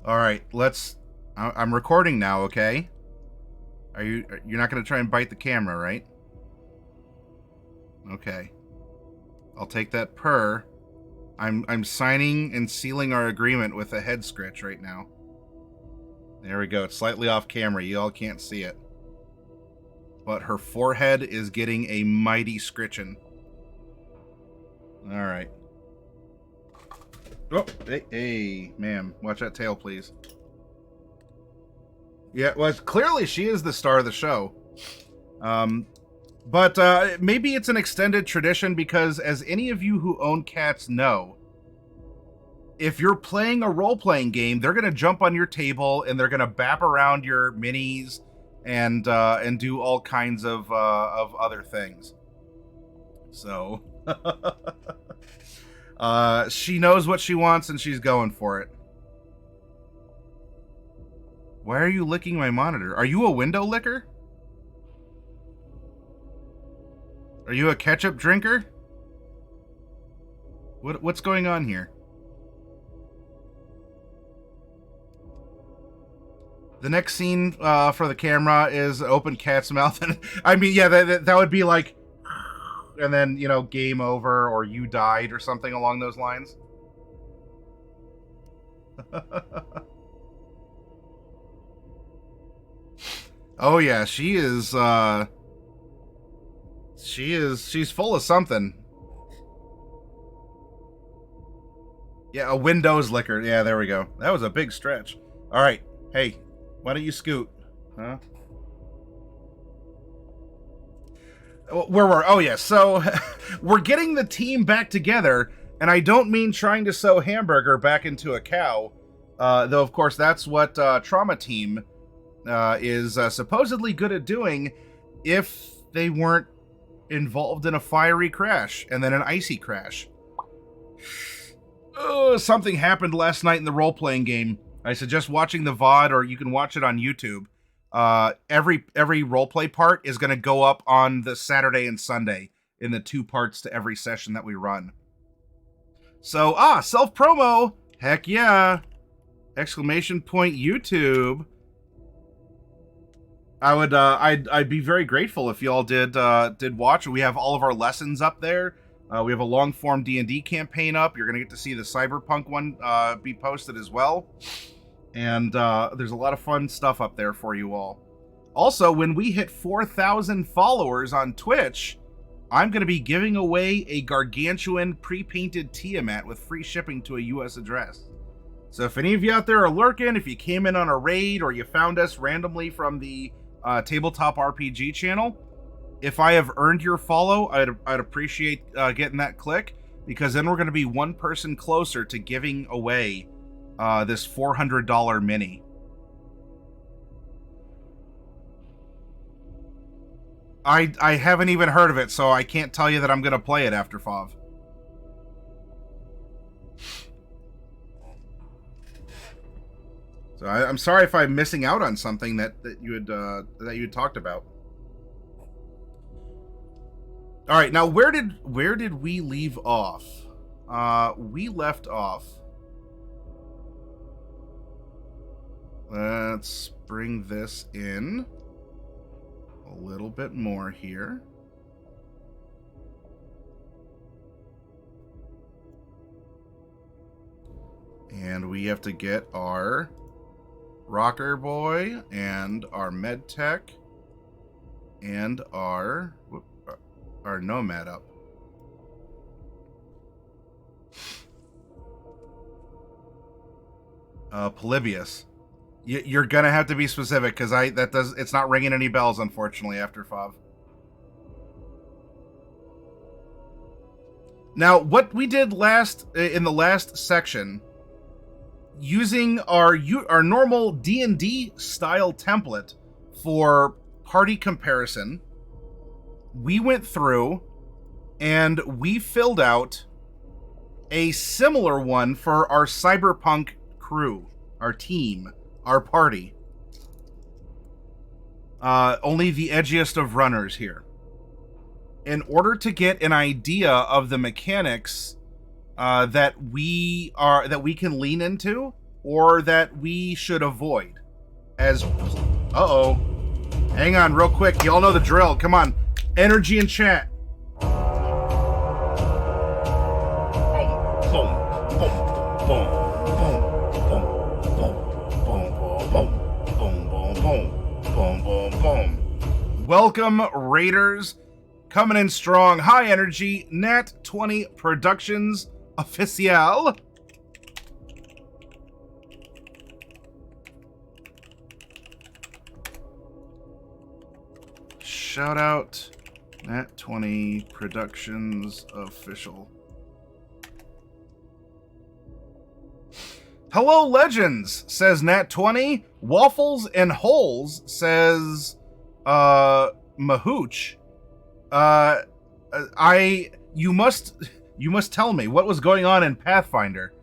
All right, I'm recording now, okay? You're not going to try and bite the camera, right? Okay. I'll take that per. I'm signing and sealing our agreement with a head scratch right now. There we go. It's slightly off camera. You all can't see it. But her forehead is getting a mighty scritching. All right. Oh, hey, ma'am. Watch that tail, please. Yeah, well, clearly she is the star of the show. But maybe it's an extended tradition because, as any of you who own cats know, if you're playing a role-playing game, they're going to jump on your table and they're going to bap around your minis and do all kinds of other things. So she knows what she wants and she's going for it. Why are you licking my monitor? Are you a window licker? Are you a ketchup drinker? What's going on here? The next scene for the camera is open cat's mouth, and I mean, yeah, that would be like, and then, you know, game over or you died or something along those lines. Oh yeah, she's full of something. Yeah, a Windows licker. Yeah, there we go. That was a big stretch. All right, hey, why don't you scoot? Huh? Where were? Oh yeah, so we're getting the team back together, and I don't mean trying to sew Hamburger back into a cow, though of course that's what Trauma Team is supposedly good at doing if they weren't involved in a fiery crash and then an icy crash. Something happened last night in the role-playing game. I suggest watching the VOD, or you can watch it on YouTube. Every roleplay part is going to go up on the Saturday and Sunday in the 2 parts to every session that we run. So, self-promo! Heck yeah! Exclamation point YouTube. I'd be very grateful if y'all did watch. We have all of our lessons up there. We have a long-form D&D campaign up. You're going to get to see the Cyberpunk one be posted as well. And there's a lot of fun stuff up there for you all. Also, when we hit 4,000 followers on Twitch, I'm going to be giving away a gargantuan pre-painted Tiamat with free shipping to a U.S. address. So if any of you out there are lurking, if you came in on a raid or you found us randomly from the Tabletop RPG channel, if I have earned your follow, I'd appreciate getting that click, because then we're going to be one person closer to giving away this $400 mini. I haven't even heard of it, so I can't tell you that I'm going to play it after FOV. So I'm sorry if I'm missing out on something that you had talked about. All right, now where did we leave off? We left off. Let's bring this in a little bit more here. And we have to get our rocker boy and our med tech and our nomad up. Polybius. You're gonna have to be specific, because it's not ringing any bells, unfortunately, after FOV. Now, what we did in the last section, using our normal D&D style template for party comparison, we went through and we filled out a similar one for our Cyberpunk crew, our team, our party. Only the edgiest of runners here. In order to get an idea of the mechanics that we can lean into, or that we should avoid. Uh-oh. Hang on real quick. You all know the drill. Come on. Energy in chat. Welcome, Raiders. Coming in strong. High energy. Nat 20 Productions Official. Shout out Nat 20 Productions Official. Hello, Legends, says Nat 20. Waffles and Holes, says Mahooch. You must tell me what was going on in Pathfinder.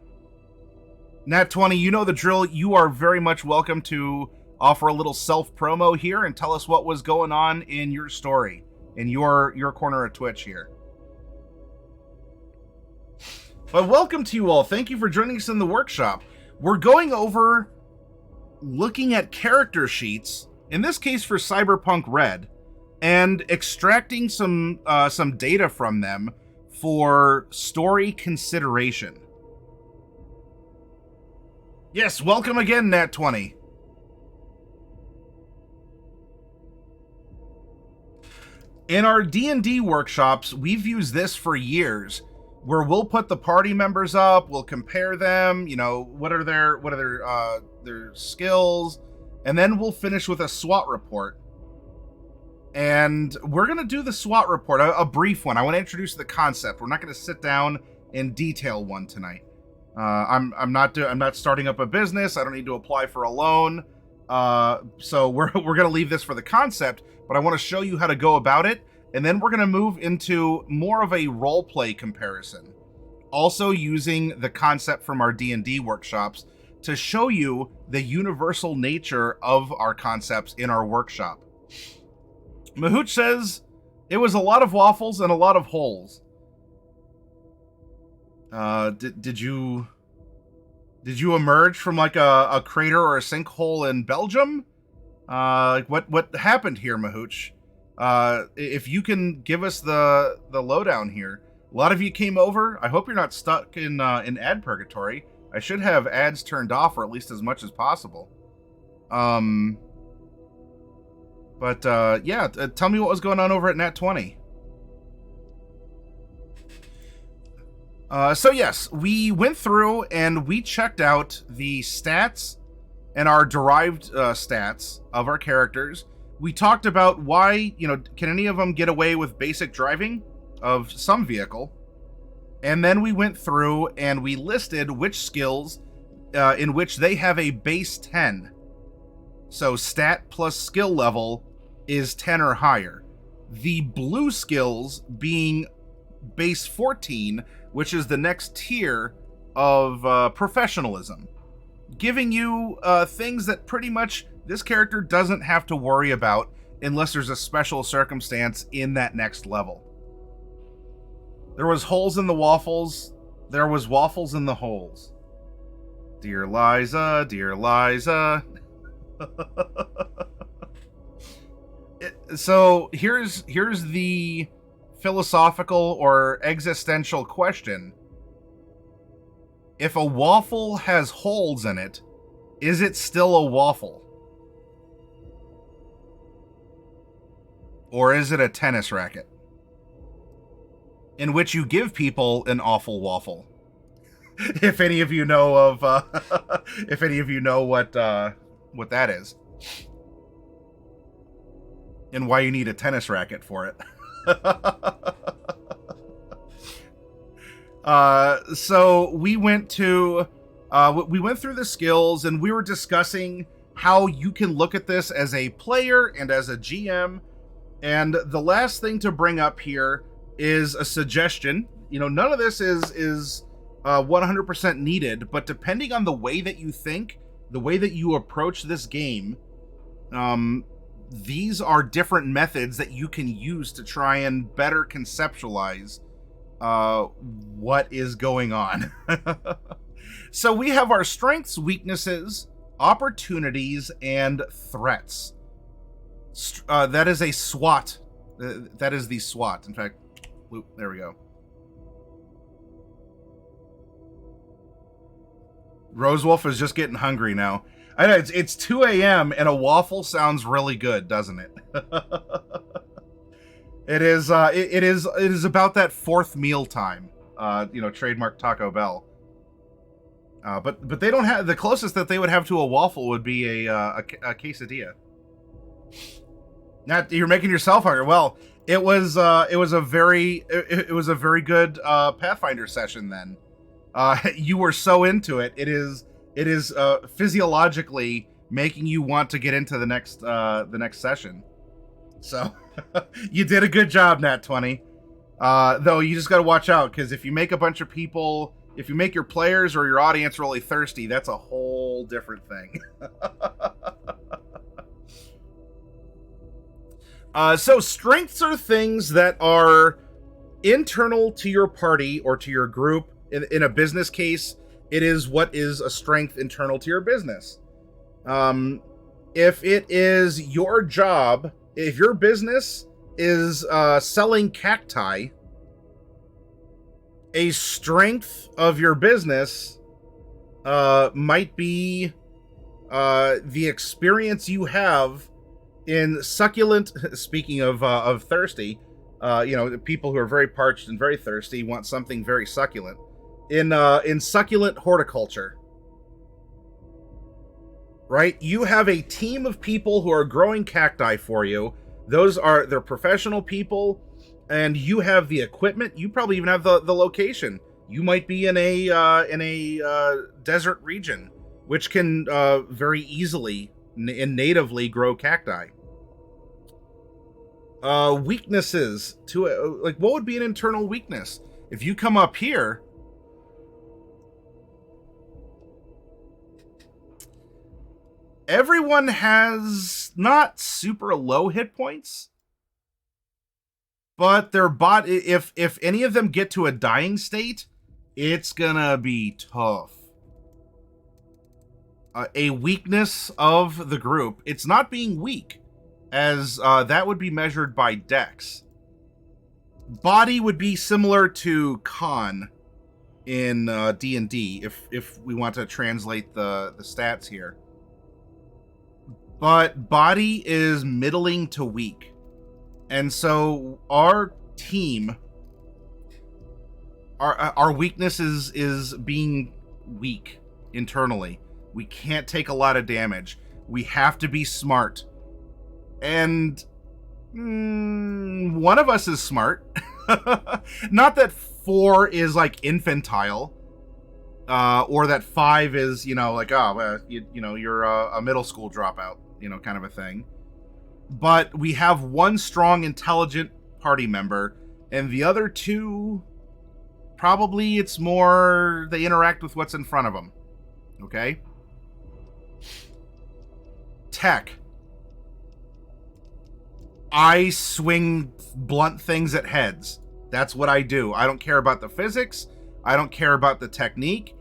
Nat 20, you know the drill. You are very much welcome to offer a little self-promo here and tell us what was going on in your story, in your corner of Twitch here. But welcome to you all. Thank you for joining us in the workshop. We're going over looking at character sheets, in this case for Cyberpunk Red, and extracting some data from them for story consideration. Yes, welcome again, Nat 20. In our D&D workshops, we've used this for years, where we'll put the party members up, we'll compare them, you know, what are their skills, and then we'll finish with a SWOT report. And we're going to do the SWOT report, a brief one. I want to introduce the concept. We're not going to sit down and detail one tonight. I'm not starting up a business. I don't need to apply for a loan. So we're going to leave this for the concept, but I want to show you how to go about it. And then we're going to move into more of a role-play comparison, also using the concept from our D&D workshops to show you the universal nature of our concepts in our workshop. Mahooch says, it was a lot of waffles and a lot of holes. Did you emerge from like a crater or a sinkhole in Belgium? What happened here, Mahooch? If you can give us the lowdown here. A lot of you came over. I hope you're not stuck in ad purgatory. I should have ads turned off, or at least as much as possible. Yeah, tell me what was going on over at Nat 20. So yes, we went through and we checked out the stats and our derived stats of our characters. We talked about why, can any of them get away with basic driving of some vehicle? And then we went through and we listed which skills in which they have a base 10. So stat plus skill level is 10 or higher. The blue skills being base 14, which is the next tier of professionalism, giving you things that pretty much this character doesn't have to worry about unless there's a special circumstance in that next level. There was holes in the waffles. There was waffles in the holes. Dear Liza, dear Liza. So here's the philosophical or existential question. If a waffle has holes in it, is it still a waffle? Or is it a tennis racket? In which you give people an awful waffle. If any of you know of, if any of you know what that is. And why you need a tennis racket for it. So we went through the skills and we were discussing how you can look at this as a player and as a GM. And the last thing to bring up here is a suggestion. None of this is 100% needed, but depending on the way that you think, the way that you approach this game, these are different methods that you can use to try and better conceptualize what is going on. So we have our strengths, weaknesses, opportunities, and threats. That is a SWOT. That is the SWOT. In fact, there we go. Rosewolf is just getting hungry now. I know it's 2 a.m. and a waffle sounds really good, doesn't it? It is about that fourth meal time. Trademark Taco Bell. But they don't have, the closest that they would have to a waffle would be a quesadilla. Now you're making yourself hungry. Well, it was a very good Pathfinder session then. You were so into it. It is physiologically making you want to get into the next session. So you did a good job, Nat 20. Though you just got to watch out, because if you make a bunch of people, if you make your players or your audience really thirsty, that's a whole different thing. So strengths are things that are internal to your party or to your group. In a business case, it is what is a strength internal to your business. If it is your job, if your business is selling cacti, a strength of your business might be the experience you have in succulent. Speaking of thirsty, people who are very parched and very thirsty want something very succulent. In succulent horticulture, right? You have a team of people who are growing cacti for you. They're professional people, and you have the equipment. You probably even have the location. You might be in a desert region, which can very easily and natively grow cacti. Weaknesses to like, what would be an internal weakness? If you come up here, everyone has not super low hit points, but their body, if any of them get to a dying state, it's gonna be tough. A weakness of the group, it's not being weak, as that would be measured by dex. Body would be similar to con in D&D, if we want to translate the stats here. But body is middling to weak. And so our team, our weakness is being weak internally. We can't take a lot of damage. We have to be smart. And one of us is smart. Not that 4 is like infantile. Or that 5 is, you're a middle school dropout, kind of a thing. But we have one strong, intelligent party member, and the other 2, probably it's more they interact with what's in front of them. Okay? Tech. I swing blunt things at heads. That's what I do. I don't care about the physics. I don't care about the technique.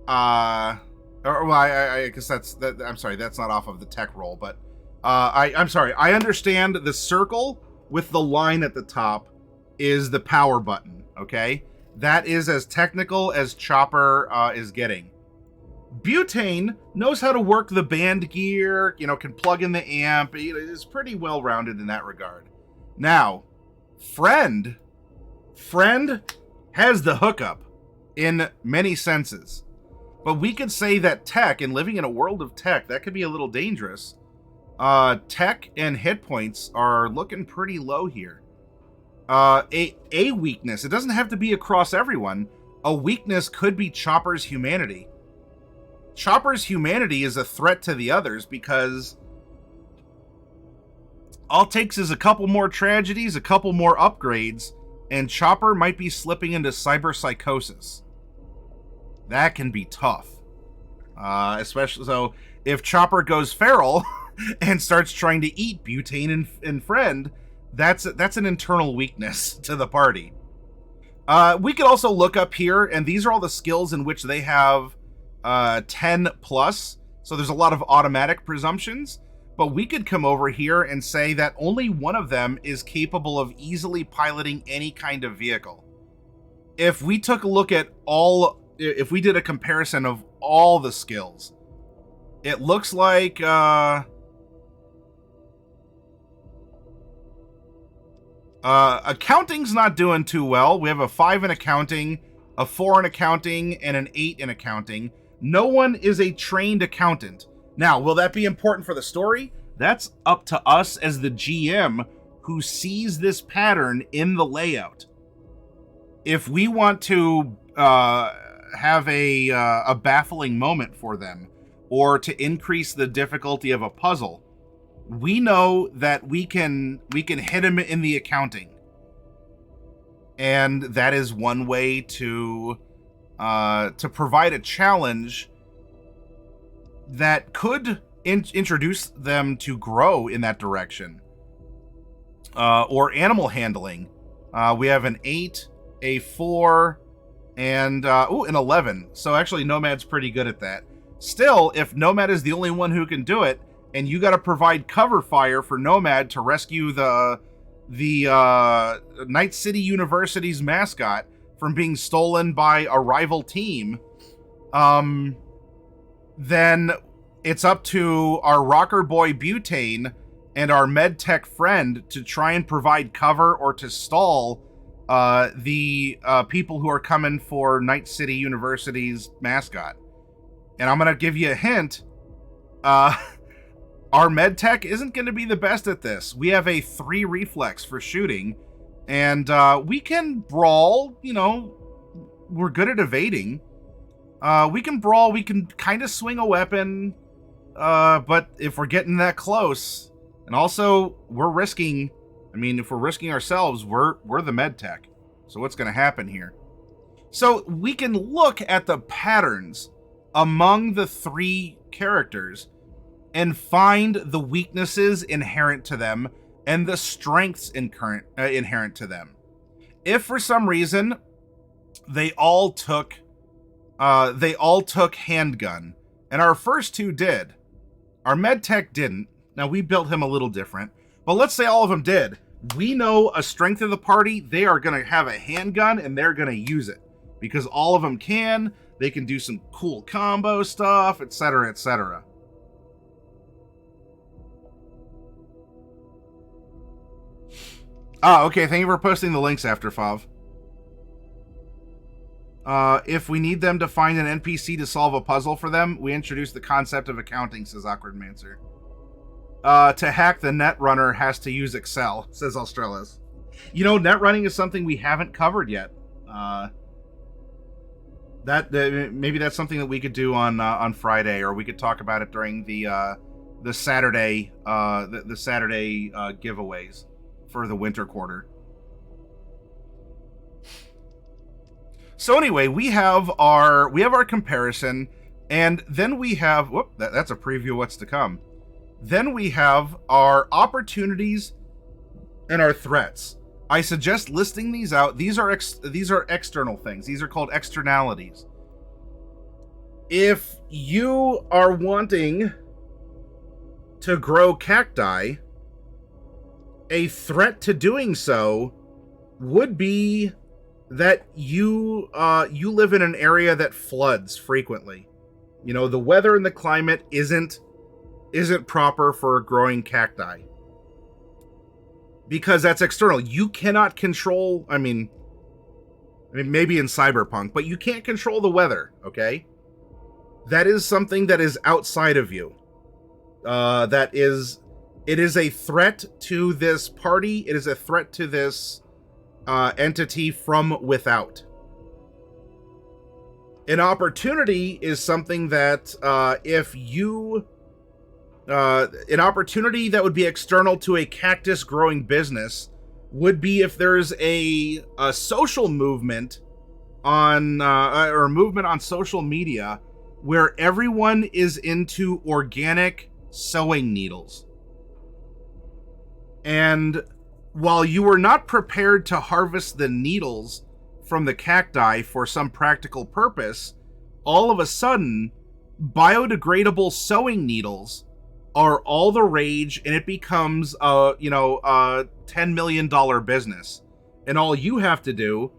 I guess I'm sorry, that's not off of the tech roll, but I'm sorry. I understand the circle with the line at the top is the power button, okay? That is as technical as Chopper is getting. Butane knows how to work the band gear, can plug in the amp. It is pretty well-rounded in that regard. Now, Friend has the hookup in many senses. But we could say that tech, and living in a world of tech, that could be a little dangerous. Tech and hit points are looking pretty low here. A weakness, it doesn't have to be across everyone. A weakness could be Chopper's humanity. Chopper's humanity is a threat to the others because all it takes is a couple more tragedies, a couple more upgrades, and Chopper might be slipping into cyberpsychosis. That can be tough. Especially so if Chopper goes feral and starts trying to eat Butane and Friend, that's an internal weakness to the party. We could also look up here, and these are all the skills in which they have 10 plus, so there's a lot of automatic presumptions, but we could come over here and say that only one of them is capable of easily piloting any kind of vehicle. If we took a look at if we did a comparison of all the skills, it looks like accounting's not doing too well. We have a 5 in accounting, a 4 in accounting, and an 8 in accounting. No one is a trained accountant. Now, will that be important for the story? That's up to us as the GM who sees this pattern in the layout. If we want to have a baffling moment for them, or to increase the difficulty of a puzzle, we know that we can hit him in the accounting, and that is one way to provide a challenge that could introduce them to grow in that direction. Or animal handling. We have an 8, a 4, and an 11. So actually Nomad's pretty good at that. Still, if Nomad is the only one who can do it, and you got to provide cover fire for Nomad to rescue the Night City University's mascot from being stolen by a rival team, then it's up to our rocker boy Butane and our medtech friend to try and provide cover or to stall the people who are coming for Night City University's mascot. And I'm going to give you a hint. Our medtech isn't going to be the best at this. We have a 3 reflex for shooting, and we can brawl. You know, we're good at evading. We can brawl. We can kind of swing a weapon. But if we're getting that close, and also we're risking, I mean, if we're risking ourselves, we're the medtech. So what's going to happen here? So we can look at the patterns among the 3 characters and find the weaknesses inherent to them and the strengths inherent to them. If for some reason they all took handgun, and our first 2 did, our medtech didn't. Now we built him a little different, but let's say all of them did. We know a strength of the party. They are going to have a handgun and they're going to use it because all of them can. They can do some cool combo stuff, etc., etc. Okay. Thank you for posting the links after, Fav. If we need them to find an NPC to solve a puzzle for them, we introduce the concept of accounting, says Awkward Mancer. To hack, the Netrunner has to use Excel, says Australis. You know, net running is something we haven't covered yet. Maybe that's something that we could do on Friday, or we could talk about it during the Saturday the Saturday giveaways for the winter quarter. So anyway, we have our comparison, and then we have that's a preview of what's to come. Then we have our opportunities and our threats. I suggest listing these out. These are external things. These are called externalities. If you are wanting to grow cacti, a threat to doing so would be that you live in an area that floods frequently. You know, the weather and the climate isn't proper for growing cacti. Because that's external. You cannot control, I mean maybe in Cyberpunk, but you can't control the weather, okay? That is something that is outside of you. It is a threat to this party. It is a threat to this entity from without. An opportunity is something that an opportunity that would be external to a cactus growing business would be if there's a social movement on or a movement on social media where everyone is into organic sewing needles. And while you were not prepared to harvest the needles from the cacti for some practical purpose, all of a sudden, biodegradable sewing needles are all the rage, and it becomes a $10 million business. And all you have to do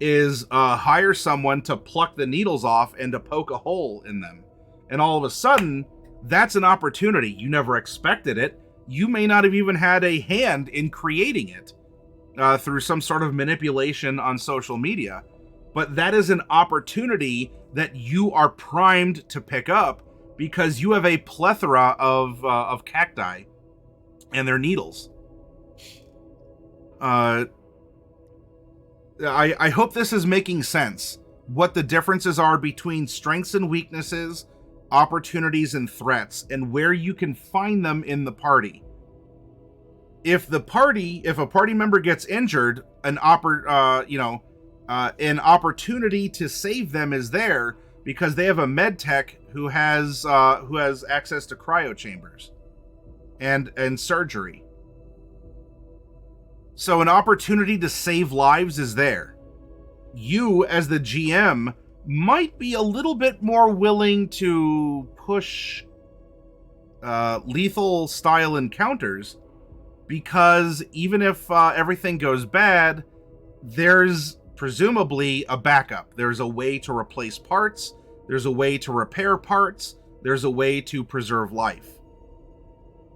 is hire someone to pluck the needles off and to poke a hole in them. And all of a sudden, that's an opportunity. You never expected it. You may not have even had a hand in creating it through some sort of manipulation on social media. But that is an opportunity that you are primed to pick up because you have a plethora of cacti and their needles. I hope this is making sense. What the differences are between strengths and weaknesses, opportunities and threats, and where you can find them in the party. If a party member gets injured, an opportunity to save them is there because they have a med tech who has access to cryo chambers and surgery. So an opportunity to save lives is there. You, as the GM, might be a little bit more willing to push lethal style encounters because even if everything goes bad, there's presumably a backup. There's a way to replace parts. There's a way to repair parts. There's a way to preserve life.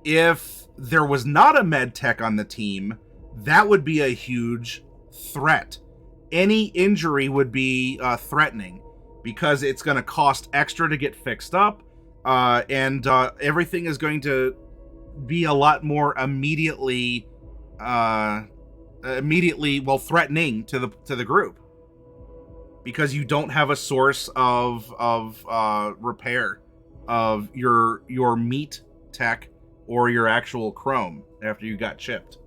If there was not a med tech on the team, that would be a huge threat. Any injury would be threatening because it's going to cost extra to get fixed up, and everything is going to be a lot more immediately threatening to the group because you don't have a source of repair of your meat tech or your actual chrome after you got chipped.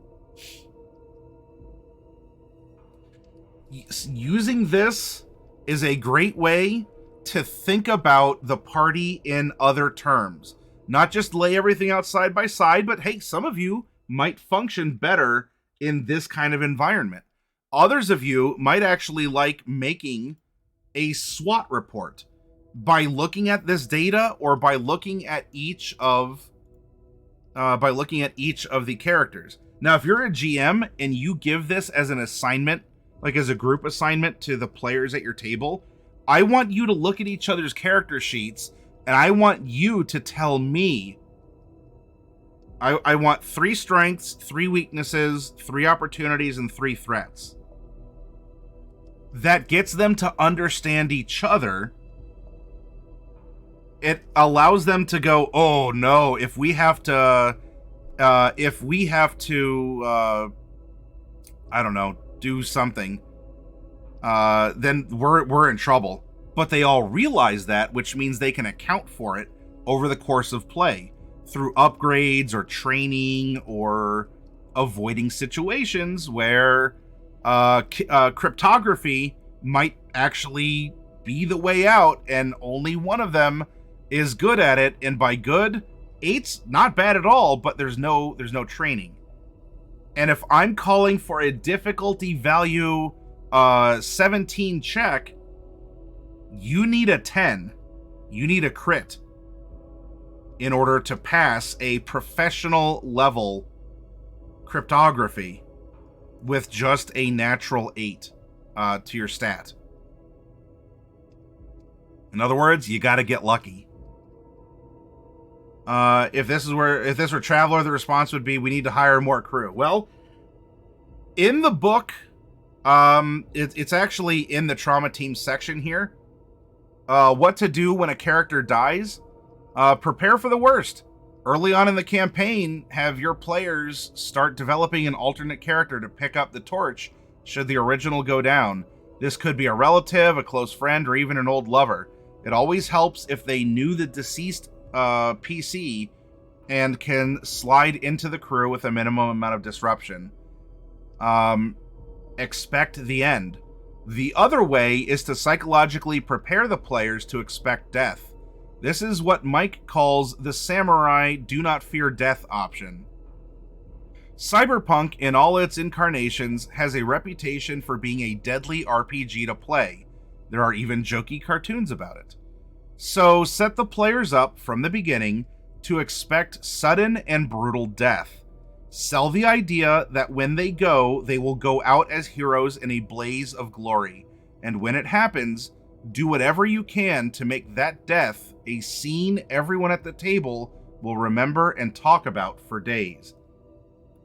Using this is a great way to think about the party in other terms. Not just lay everything out side by side, but hey, some of you might function better in this kind of environment. Others of you might actually like making a SWOT report by looking at this data or by looking at each of the characters. Now, if you're a GM and you give this as an assignment, like as a group assignment to the players at your table, I want you to look at each other's character sheets and I want you to tell me, I want 3 strengths, 3 weaknesses, 3 opportunities, and 3 threats. That gets them to understand each other. It allows them to go, oh no, if we have to, do something, then we're in trouble. But they all realize that, which means they can account for it over the course of play through upgrades or training or avoiding situations where cryptography might actually be the way out and only one of them is good at it. And by good, 8's not bad at all, but there's no training. And if I'm calling for a difficulty value 17 check, you need a 10. You need a crit in order to pass a professional level cryptography with just a natural 8 to your stat. In other words, you got to get lucky. If this were Traveler, the response would be, we need to hire more crew. Well, in the book, it's actually in the trauma team section here. What to do when a character dies. Prepare for the worst. Early on in the campaign, have your players start developing an alternate character to pick up the torch should the original go down. This could be a relative, a close friend, or even an old lover. It always helps if they knew the deceased PC and can slide into the crew with a minimum amount of disruption. Expect the end. The other way is to psychologically prepare the players to expect death. This is what Mike calls the samurai do not fear death option. Cyberpunk, in all its incarnations, has a reputation for being a deadly RPG to play. There are even jokey cartoons about it. So set the players up from the beginning to expect sudden and brutal death. Sell the idea that when they will go out as heroes in a blaze of glory. And when it happens, do whatever you can to make that death a scene everyone at the table will remember and talk about for days.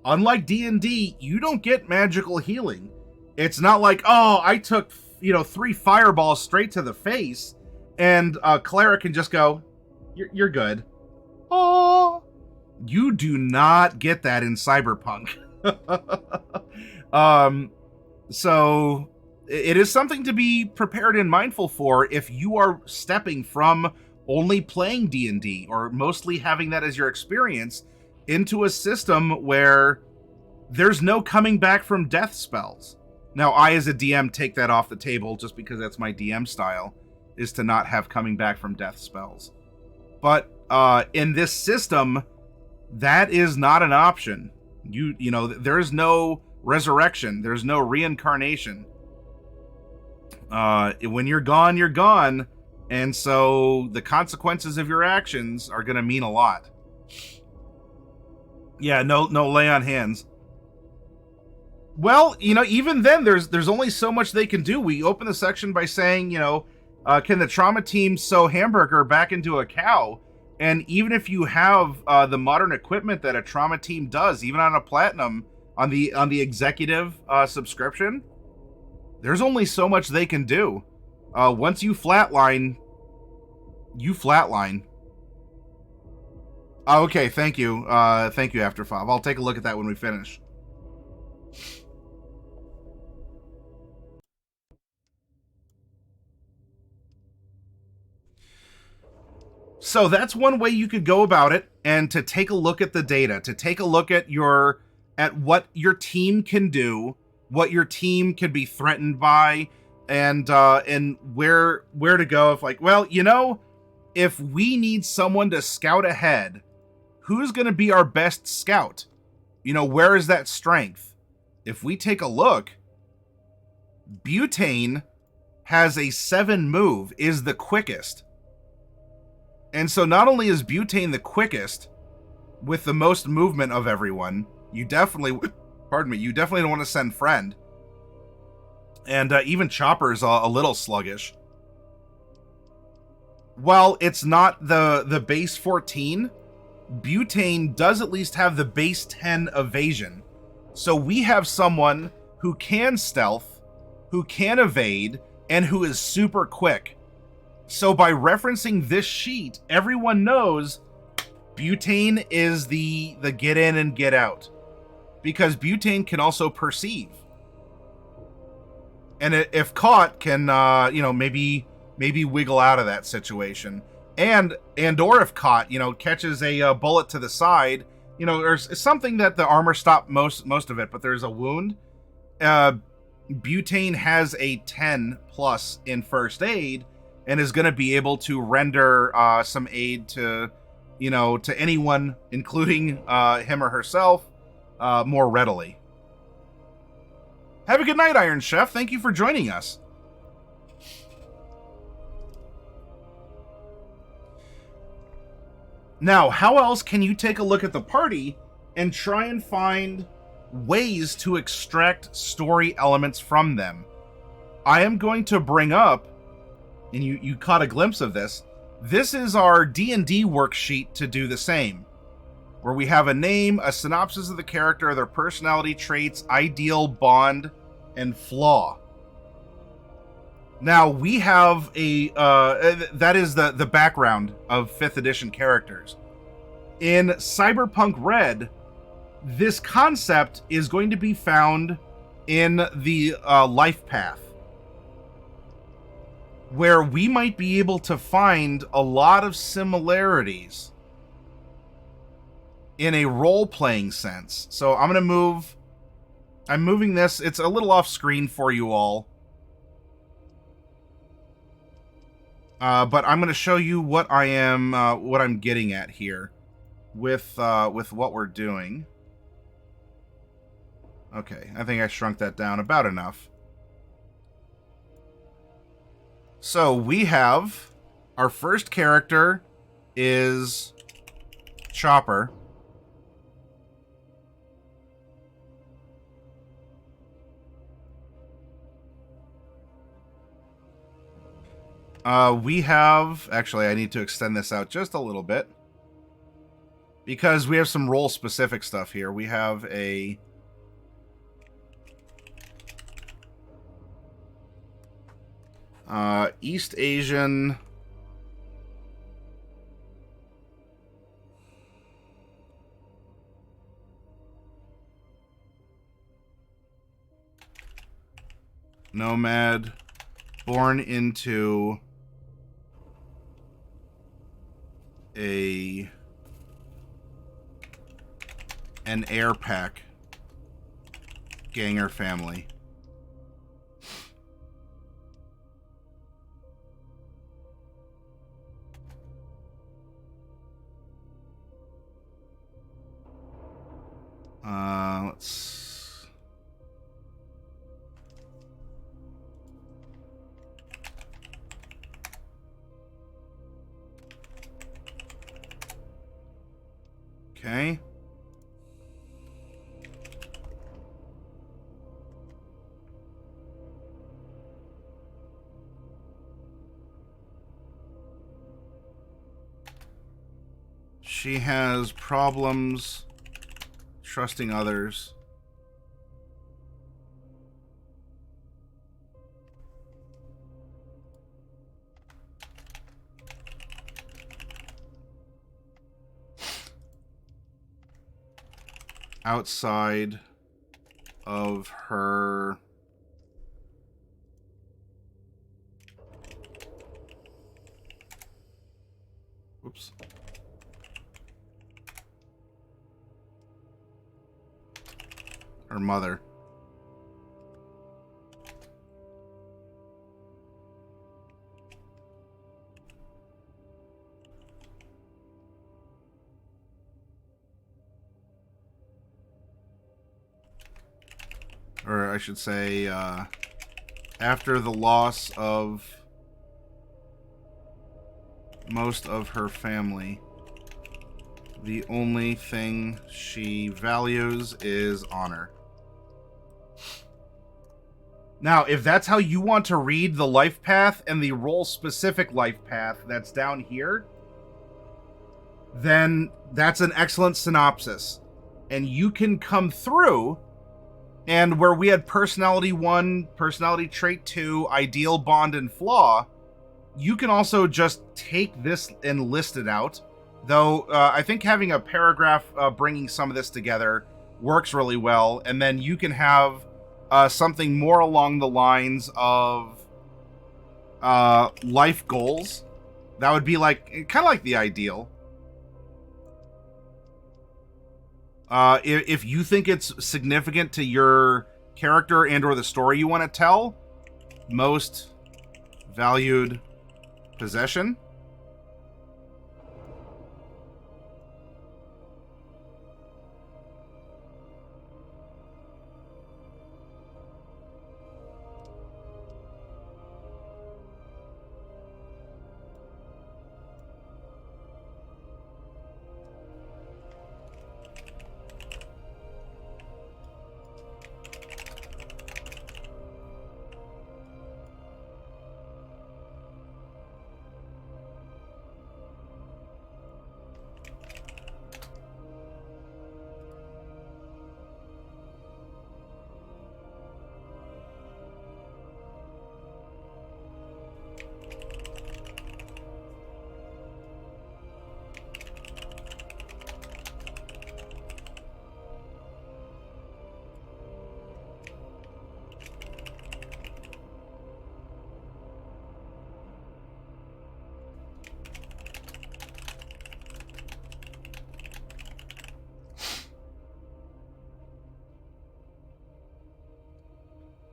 Unlike D&D, you don't get magical healing. It's not like, oh, I took 3 fireballs straight to the face, and Clara can just go, you're good. Oh, you do not get that in Cyberpunk. So it is something to be prepared and mindful for if you are stepping from only playing D&D or mostly having that as your experience into a system where there's no coming back from death spells. Now, I as a DM take that off the table just because that's my DM style, is to not have coming back from death spells. But in this system, that is not an option. You know, there's no resurrection. There's no reincarnation. When you're gone, you're gone. And so the consequences of your actions are going to mean a lot. Yeah, no lay on hands. Well, even then, there's only so much they can do. We open the section by saying, can the trauma team sew Hamburger back into a cow? And even if you have the modern equipment that a trauma team does, even on a platinum, on the executive subscription, there's only so much they can do. Once you flatline, you flatline. Oh, okay, thank you. Thank you, After Five. I'll take a look at that when we finish. So that's one way you could go about it, and to take a look at the data, to take a look at what your team can do, what your team can be threatened by, and where to go. If like, well, if we need someone to scout ahead, who's going to be our best scout? Where is that strength? If we take a look, Butane has a 7 move, is the quickest. And so not only is Butane the quickest, with the most movement of everyone, you definitely don't want to send Friend. And even Chopper's a little sluggish. While it's not the base 14, Butane does at least have the base 10 evasion. So we have someone who can stealth, who can evade, and who is super quick. So by referencing this sheet, everyone knows Butane is the get in and get out. Because Butane can also perceive. And if caught, can maybe wiggle out of that situation. Or if caught, catches a bullet to the side, there's something that the armor stopped most of it, but there's a wound. Butane has a 10 plus in first aid, and is going to be able to render some aid to anyone, including him or herself, more readily. Have a good night, Iron Chef. Thank you for joining us. Now, how else can you take a look at the party and try and find ways to extract story elements from them? I am going to bring up, and you caught a glimpse of this, this is our D&D worksheet to do the same, where we have a name, a synopsis of the character, their personality traits, ideal, bond, and flaw. Now, we have that is the background of 5th edition characters. In Cyberpunk Red, this concept is going to be found in the life path, where we might be able to find a lot of similarities in a role-playing sense. So I'm moving this. It's a little off screen for you all. But I'm going to show you what I'm getting at here with what we're doing. Okay, I think I shrunk that down about enough. So we have our first character is Chopper. We have... Actually, I need to extend this out just a little bit, because we have some role-specific stuff here. We have a... East Asian... nomad born into an air pack ganger family. Let's... Okay. She has problems trusting others. Outside of her whoops. Her mother. Or I should say, after the loss of most of her family, the only thing she values is honor. Now, if that's how you want to read the life path and the role-specific life path that's down here, then that's an excellent synopsis. And you can come through, and where we had personality 1, personality trait 2, ideal, bond, and flaw, you can also just take this and list it out. Though, I think having a paragraph bringing some of this together works really well, and then you can have something more along the lines of life goals. That would be like, kind of like the ideal. If you think it's significant to your character and or the story you want to tell, most valued possession.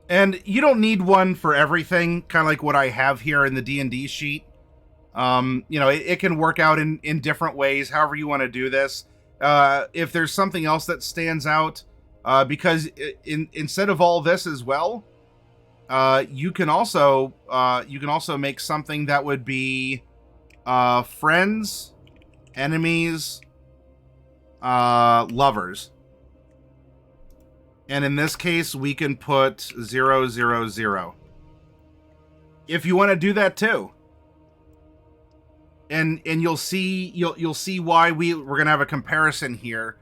And you don't need one for everything, kind of like what I have here in the D&D sheet. You know, it can work out in different ways, however you want to do this. If there's something else that stands out, because instead of all this as well, You can also make something that would be friends, enemies, lovers. And in this case, we can put 0, 0, 0. If you want to do that too. And you'll see why we're gonna have a comparison here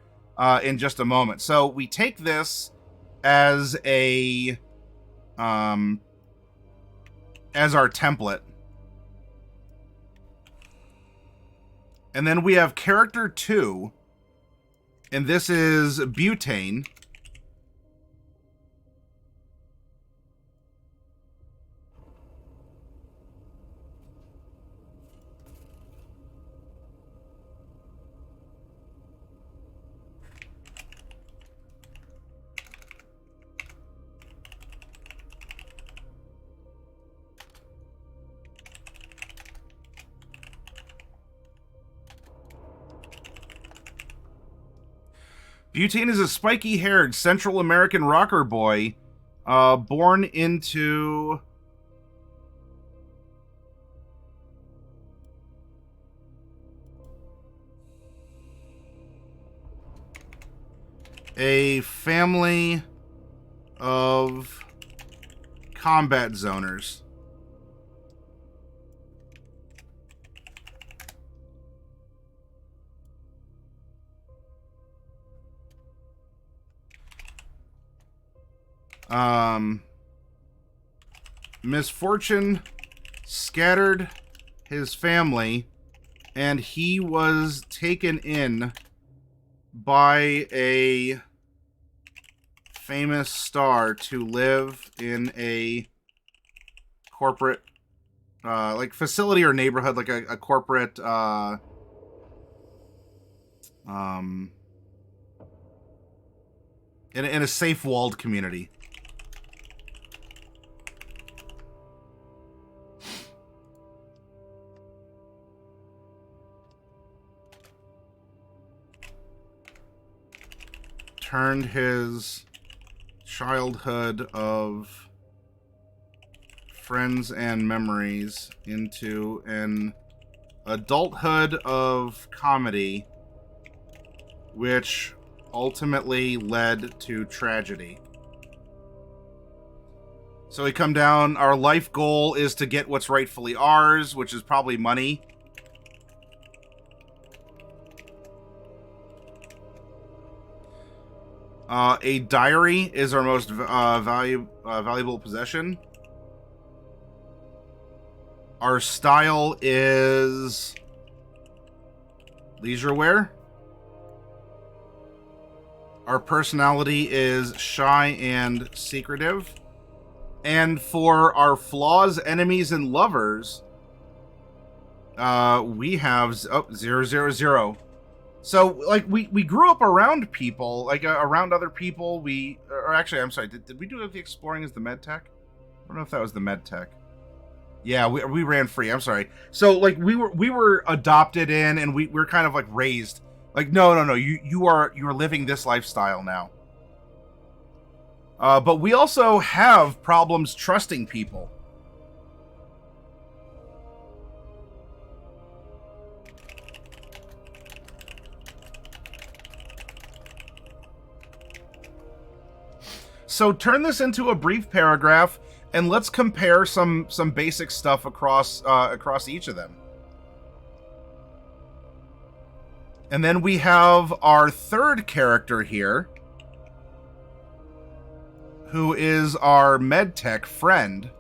in just a moment. So we take this as a as our template. And then we have character 2, and this is butane. Butane is a spiky-haired Central American rocker boy born into a family of combat zoners. Misfortune scattered his family, and he was taken in by a famous star to live in a corporate like facility or neighborhood, like a corporate in a safe walled community. Turned his childhood of friends and memories into an adulthood of comedy, which ultimately led to tragedy. So we come down, our life goal is to get what's rightfully ours, which is probably money. A diary is our most valuable possession. Our style is leisure wear. Our personality is shy and secretive. And for our flaws, enemies, and lovers, we have 0, 0, 0. So, like, we grew up around people, like, around other people. Or actually, I'm sorry, did we do the exploring as the med tech? I don't know if that was the med tech. Yeah, we ran free. I'm sorry. So, like, we were adopted in, and we're kind of like raised. Like, no. You are living this lifestyle now. But we also have problems trusting people. So turn this into a brief paragraph, and let's compare some basic stuff across each of them. And then we have our third character here, who is our medtech friend.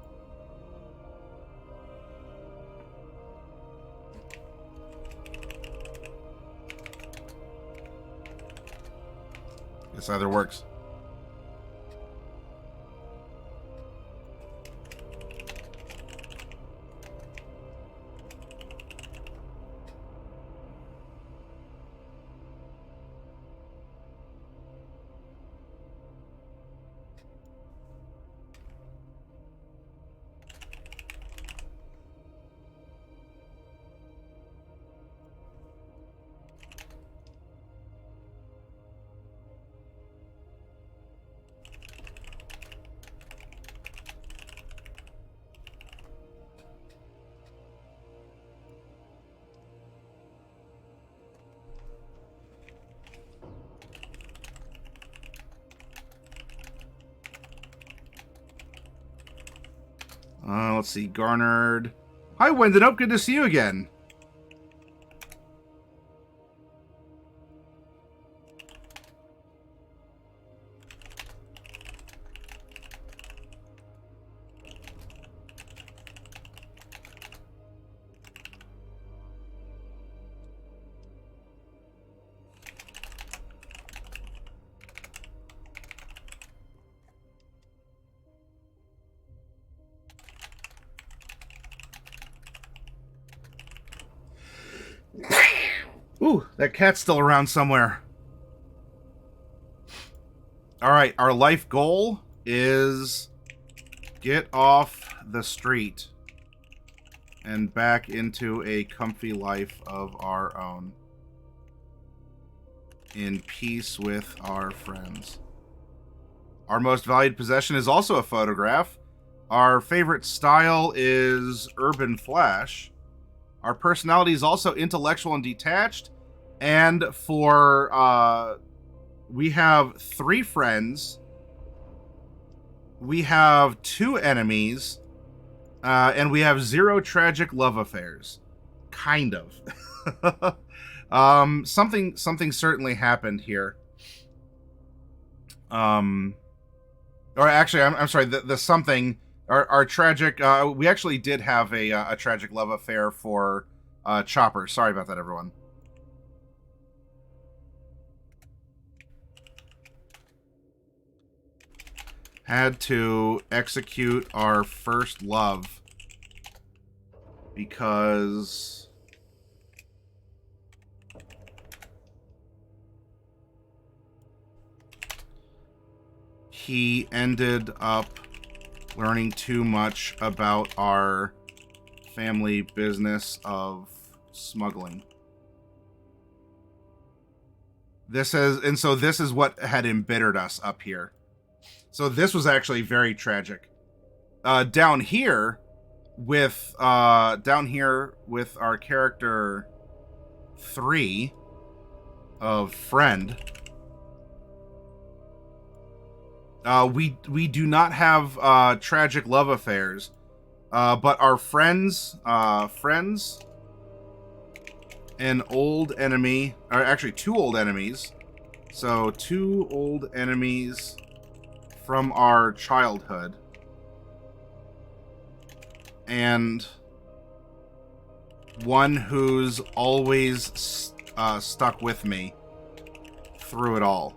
This either works. Let's see. Garnered. Hi, Wended. Good to see you again. Ooh, that cat's still around somewhere. Alright, our life goal is get off the street and back into a comfy life of our own. In peace with our friends. Our most valued possession is also a photograph. Our favorite style is urban flash. Our personality is also intellectual and detached. And for, we have 3 friends. We have 2 enemies. And we have 0 tragic love affairs. Kind of. Something certainly happened here. Or actually, I'm sorry, the something, our tragic, we actually did have a tragic love affair for, Chopper. Sorry about that, everyone. Had to execute our first love because he ended up learning too much about our family business of smuggling. This is what had embittered us up here. So this was actually very tragic. Down here with our character 3 of friend, we do not have tragic love affairs, but our friends, an old enemy, or actually 2 old enemies. So 2 old enemies from our childhood, and one who's always stuck with me through it all.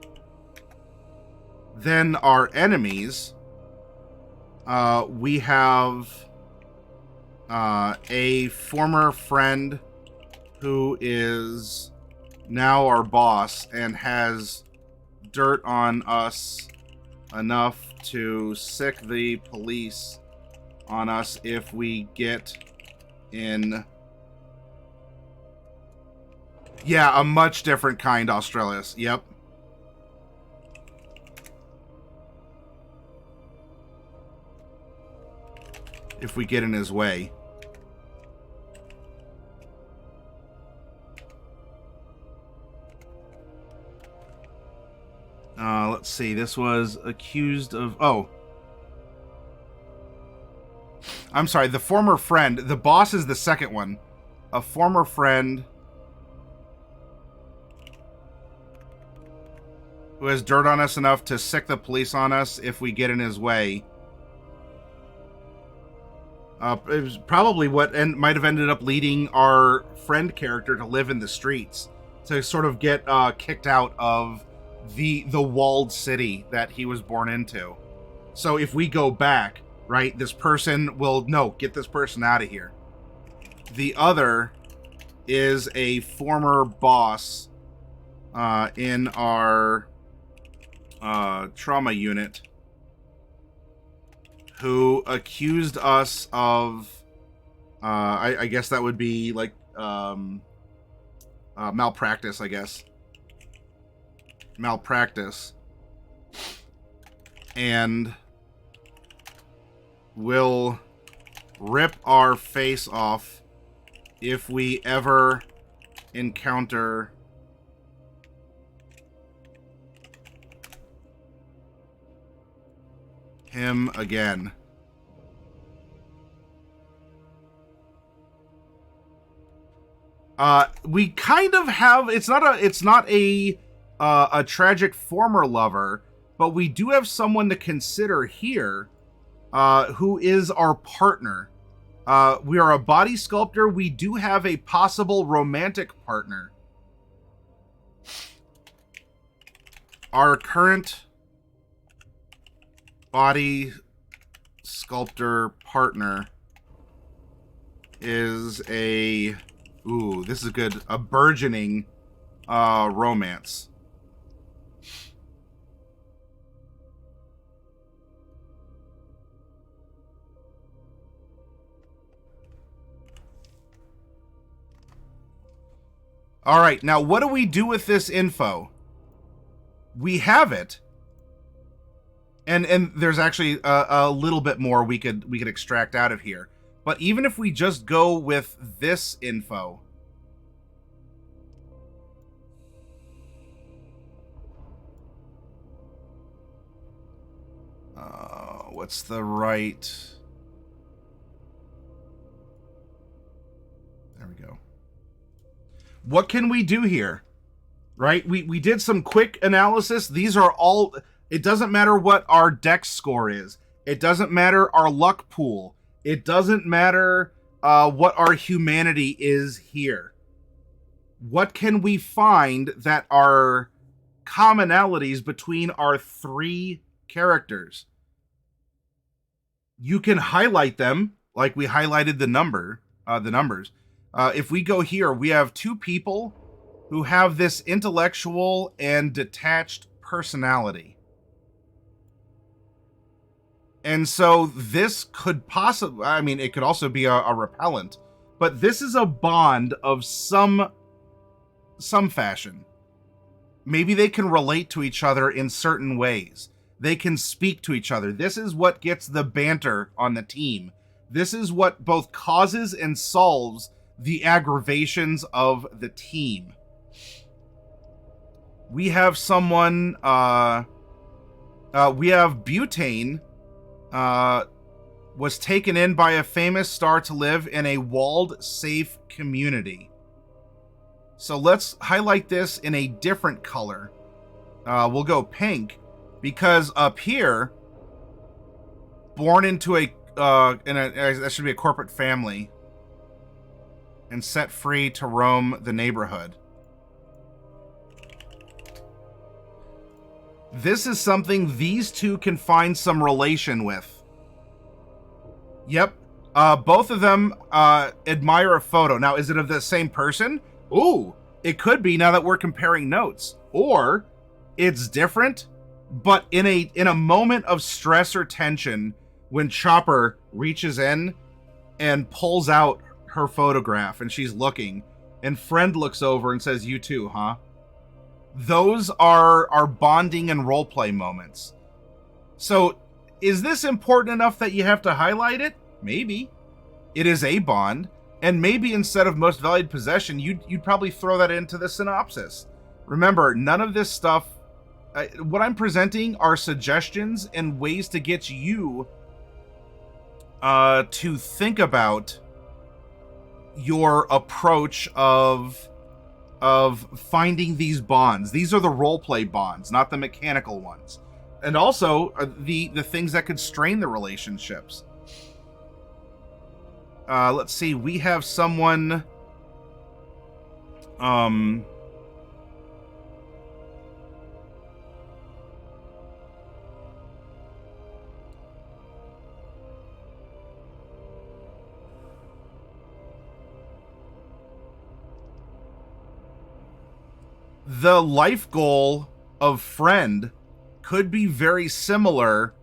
Then our enemies, we have a former friend who is now our boss and has dirt on us enough to sick the police on us if we get in... Yeah, a much different kind, Australis. Yep. If we get in his way. Let's see. This was accused of... Oh. I'm sorry. The former friend. The boss is the second one. A former friend who has dirt on us enough to sick the police on us if we get in his way. It was probably what might have ended up leading our friend character to live in the streets, to sort of get kicked out of the walled city that he was born into. So if we go back, right, this person will... No, get this person out of here. The other is a former boss in our trauma unit who accused us of, I guess that would be like malpractice, I guess. Malpractice. And will rip our face off if we ever encounter him again. We kind of have. It's not a tragic former lover, but we do have someone to consider here, who is our partner. We are a body sculptor. We do have a possible romantic partner. Our current body sculptor partner is a... Ooh, this is good. A burgeoning romance. All right, now what do we do with this info? We have it, and there's actually a little bit more we could extract out of here. But even if we just go with this info, what's the right? There we go. What can we do here? Right? We did some quick analysis. These are all... It doesn't matter what our dex score is. It doesn't matter our luck pool. It doesn't matter what our humanity is here. What can we find that are commonalities between our three characters? You can highlight them, like we highlighted the numbers. If we go here, we have two people who have this intellectual and detached personality. And so this could possibly, I mean, it could also be a repellent, but this is a bond of some fashion. Maybe they can relate to each other in certain ways. They can speak to each other. This is what gets the banter on the team. This is what both causes and solves the aggravations of the team. We have someone, we have Butane, was taken in by a famous star to live in a walled, safe community. So let's highlight this in a different color. We'll go pink, because up here, born into that should be a corporate family, and set free to roam the neighborhood. This is something these two can find some relation with. Yep. Both of them admire a photo. Now, is it of the same person? Ooh, it could be now that we're comparing notes. Or it's different, but in a moment of stress or tension, when Chopper reaches in and pulls out her photograph and she's looking, and Friend looks over and says, "You too, huh?" Those are bonding and roleplay moments. So, is this important enough that you have to highlight it? Maybe. It is a bond, and maybe instead of most valued possession, you'd probably throw that into the synopsis. Remember, none of this stuff... what I'm presenting are suggestions and ways to get you to think about your approach of finding these bonds. These are the roleplay bonds, not the mechanical ones. And also the things that could strain the relationships. Let's see, we have someone... the life goal of Friend could be very similar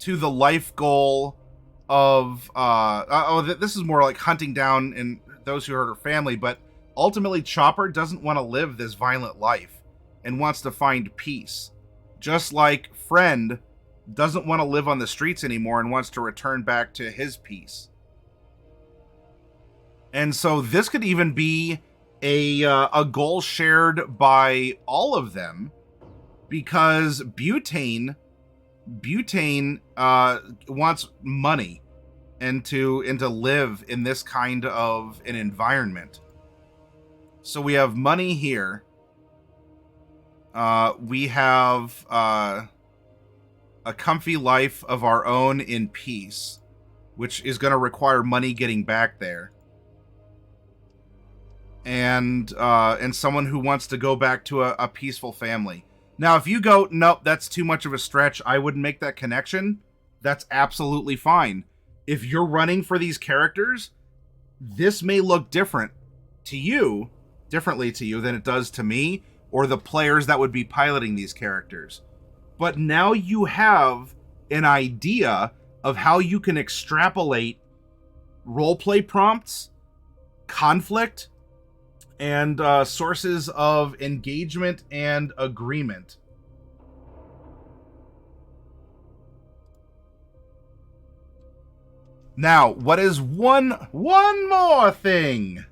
to the life goal of this is more like hunting down and those who hurt her family, but ultimately Chopper doesn't want to live this violent life and wants to find peace, just like Friend doesn't want to live on the streets anymore and wants to return back to his peace. And so this could even be a goal shared by all of them, because Butane wants money and to live in this kind of an environment. So we have money here. We have a comfy life of our own in peace, which is going to require money getting back there. And someone who wants to go back to a peaceful family. Now, if you go, nope, that's too much of a stretch, I wouldn't make that connection, that's absolutely fine. If you're running for these characters, this may look differently to you than it does to me, or the players that would be piloting these characters. But now you have an idea of how you can extrapolate roleplay prompts, conflict, and sources of engagement and agreement. Now, what is one more thing?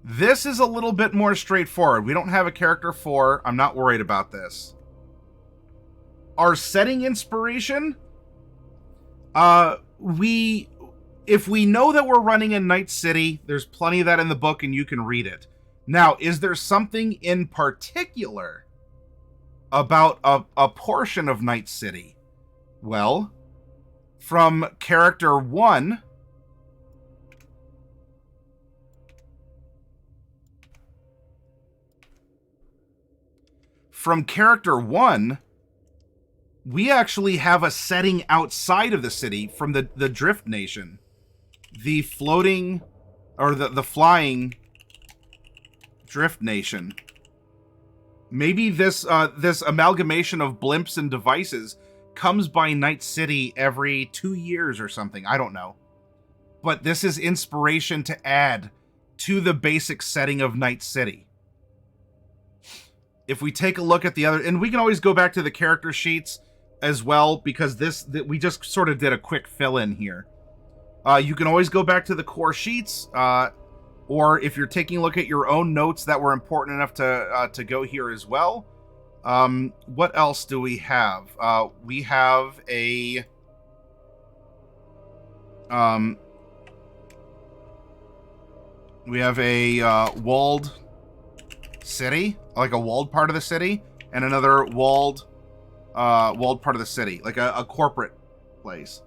This is a little bit more straightforward. We don't have a character for. I'm not worried about this. Our setting inspiration, if we know that we're running in Night City, there's plenty of that in the book and you can read it. Now, is there something in particular about a portion of Night City? Well, from character 1, we actually have a setting outside of the city from the Drift Nation. The floating, or the flying Drift Nation. Maybe this amalgamation of blimps and devices comes by Night City every 2 years or something. I don't know. But this is inspiration to add to the basic setting of Night City. If we take a look at the other, and we can always go back to the character sheets as well, because we just sort of did a quick fill-in here. You can always go back to the core sheets, or if you're taking a look at your own notes that were important enough to go here as well. What else do we have? We have a walled city, like a walled part of the city, and another walled part of the city, like a corporate place.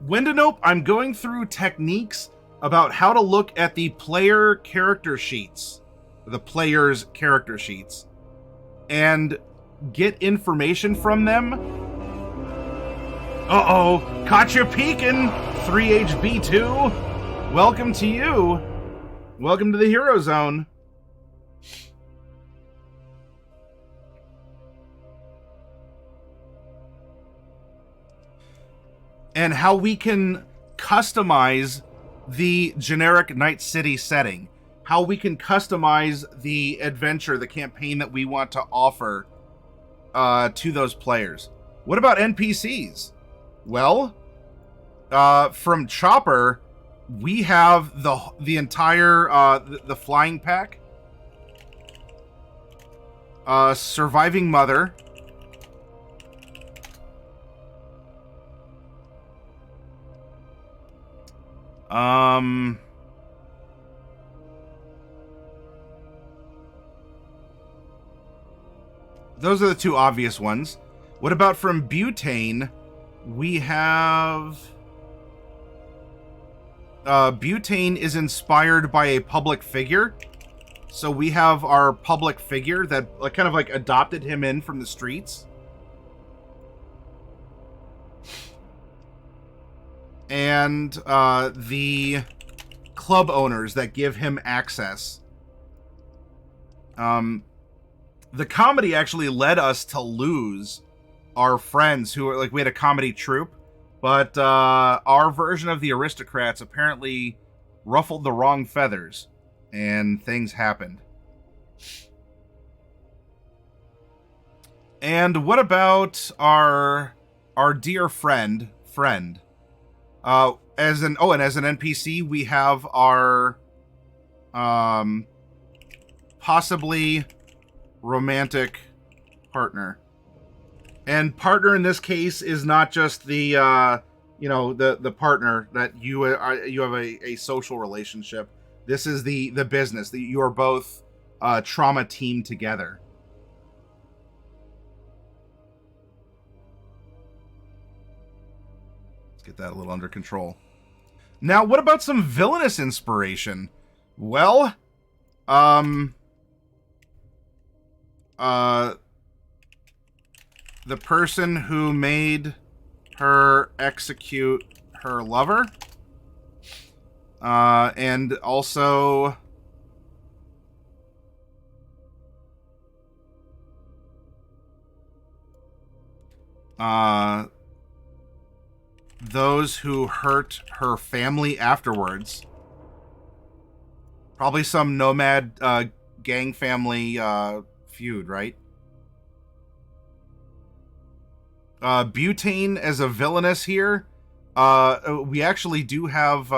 Windenope, I'm going through techniques about how to look at the player character sheets, the player's character sheets, and get information from them. Uh-oh, caught you peeking, 3HB2. Welcome to you. Welcome to the Hero Zone. And how we can customize the generic Night City setting. How we can customize the adventure, the campaign that we want to offer to those players. What about NPCs? Well, from Chopper, we have the entire the flying pack, surviving mother, those are the two obvious ones. What about from Butane? We have Butane is inspired by a public figure. So we have our public figure that kind of like adopted him in from the streets. And the club owners that give him access. The comedy actually led us to lose our friends who were we had a comedy troupe, but our version of the aristocrats apparently ruffled the wrong feathers and things happened. And what about our dear friend? As an NPC, we have our possibly romantic partner. And partner in this case is not just the the partner that you have a social relationship. This is the business that you are both trauma team together. Let's get that a little under control. Now, what about some villainous inspiration? Well, the person who made her execute her lover, and also those who hurt her family afterwards. Probably some nomad gang family feud, right? Butane as a villainess here. We actually do have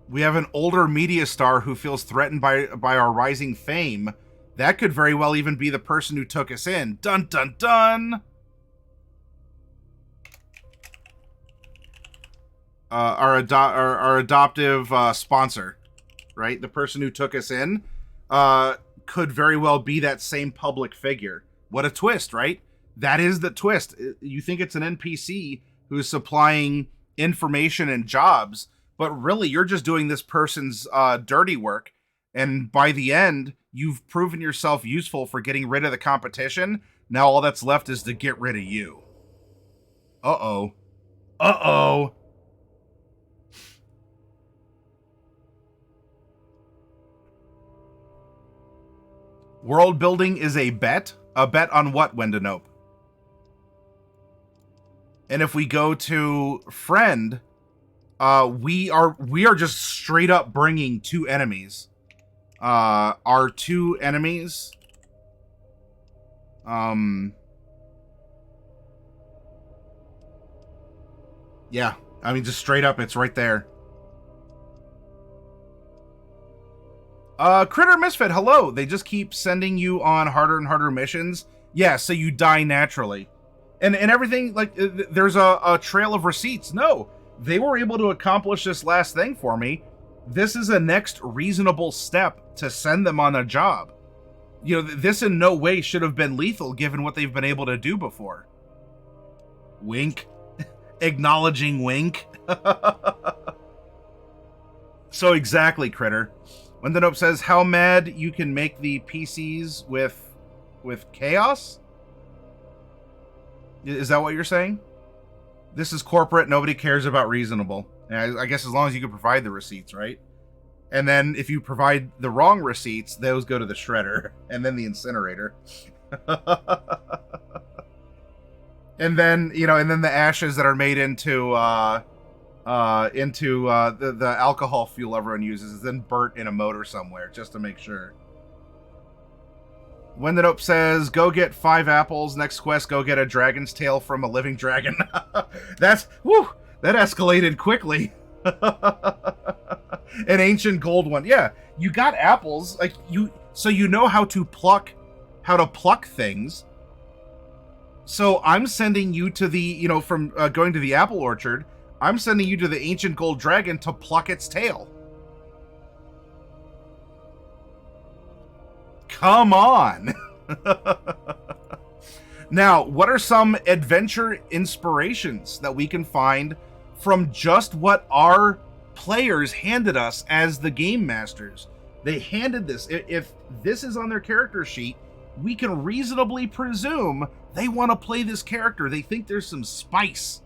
we have an older media star who feels threatened by our rising fame. That could very well even be the person who took us in. Dun dun dun. Our adoptive sponsor, right? The person who took us in could very well be that same public figure. What a twist, right? That is the twist. You think it's an NPC who's supplying information and jobs, but really you're just doing this person's dirty work. And by the end, you've proven yourself useful for getting rid of the competition. Now all that's left is to get rid of you. Uh-oh. Uh-oh. World building is a bet? A bet on what, Wendanope? And if we go to friend, we are just straight up bringing two enemies. Our two enemies. Yeah, I mean, just straight up, it's right there. Critter Misfit, hello. They just keep sending you on harder and harder missions. Yeah, so you die naturally. And everything, like, there's a trail of receipts. No, they were able to accomplish this last thing for me. This is a next reasonable step to send them on a job. This in no way should have been lethal given what they've been able to do before. Wink. Acknowledging wink. So exactly, Critter. When the Nope says, how mad you can make the PCs with chaos? Is that what you're saying? This is corporate. Nobody cares about reasonable. I guess as long as you can provide the receipts, right? And then if you provide the wrong receipts, those go to the shredder and then the incinerator. And then, the ashes that are made into the alcohol fuel everyone uses is then burnt in a motor somewhere just to make sure. When the Nope says, go get 5 apples, next quest, go get a dragon's tail from a living dragon. That escalated quickly. An ancient gold one. Yeah, you got apples, so you know how to pluck things. So I'm sending you to the, from going to the apple orchard, I'm sending you to the ancient gold dragon to pluck its tail. Come on. Now, what are some adventure inspirations that we can find from just what our players handed us as the game masters? They handed this. If this is on their character sheet, we can reasonably presume they want to play this character. They think there's some spice,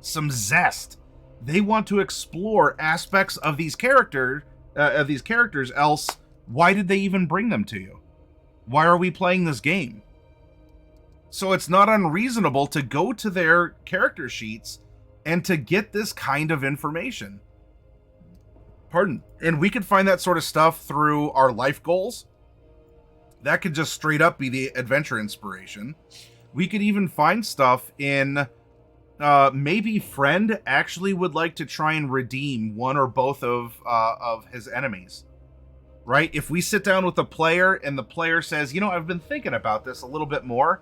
some zest. They want to explore aspects of these characters. Else, why did they even bring them to you? Why are we playing this game? So it's not unreasonable to go to their character sheets and to get this kind of information. Pardon. And we could find that sort of stuff through our life goals. That could just straight up be the adventure inspiration. We could even find stuff in maybe friend actually would like to try and redeem one or both of his enemies. right? If we sit down with the player and the player says, you know, I've been thinking about this a little bit more.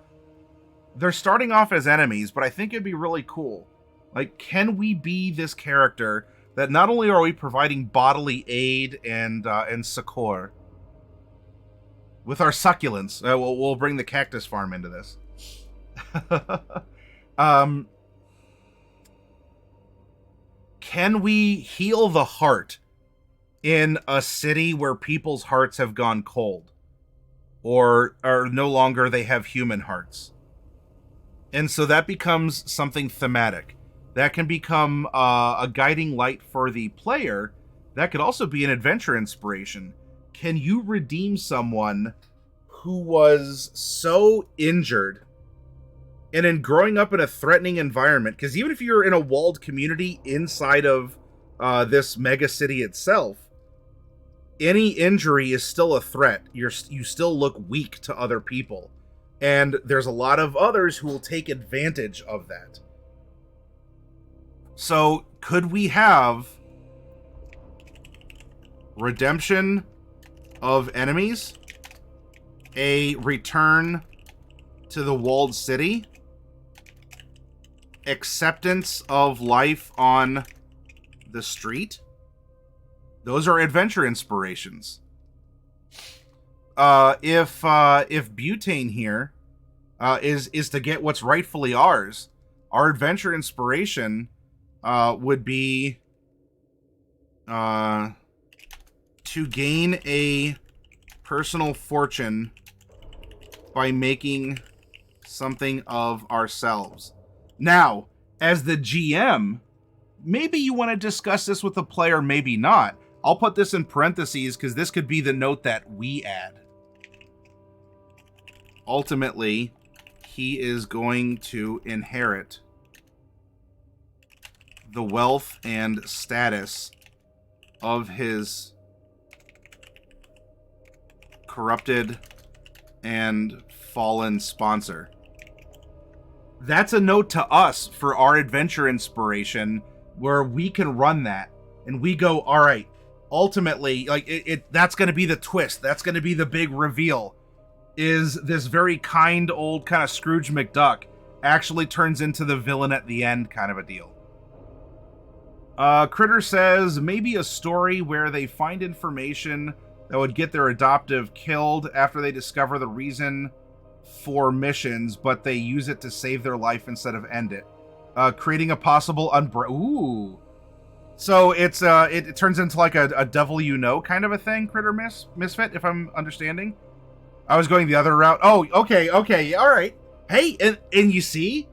They're starting off as enemies, but I think it'd be really cool. Like, can we be this character that not only are we providing bodily aid and succor with our succulents, we'll bring the cactus farm into this. Can we heal the heart in a city where people's hearts have gone cold, or are no longer they have human hearts? And so that becomes something thematic. That can become a guiding light for the player. That could also be an adventure inspiration. Can you redeem someone who was so injured, and in growing up in a threatening environment, because even if you're in a walled community inside of this mega city itself, any injury is still a threat. You still look weak to other people. And there's a lot of others who will take advantage of that. So, could we have redemption of enemies, a return to the walled city, acceptance of life on the street? Those are adventure inspirations. If butane here is to get what's rightfully ours, our adventure inspiration would be to gain a personal fortune by making something of ourselves. Now, as the GM, maybe you want to discuss this with the player, maybe not. I'll put this in parentheses because this could be the note that we add. Ultimately, he is going to inherit the wealth and status of his corrupted and fallen sponsor. That's a note to us for our adventure inspiration, where we can run that and we go, all right, ultimately, like that's going to be the twist. That's going to be the big reveal, is this very kind old kind of Scrooge McDuck actually turns into the villain at the end kind of a deal. Critter says, maybe a story where they find information that would get their adoptive killed after they discover the reason for missions, but they use it to save their life instead of end it. Creating a possible Ooh. So it turns into like a devil you know kind of a thing, Critter Misfit, if I'm understanding. I was going the other route. Oh, okay, all right. Hey, and you see,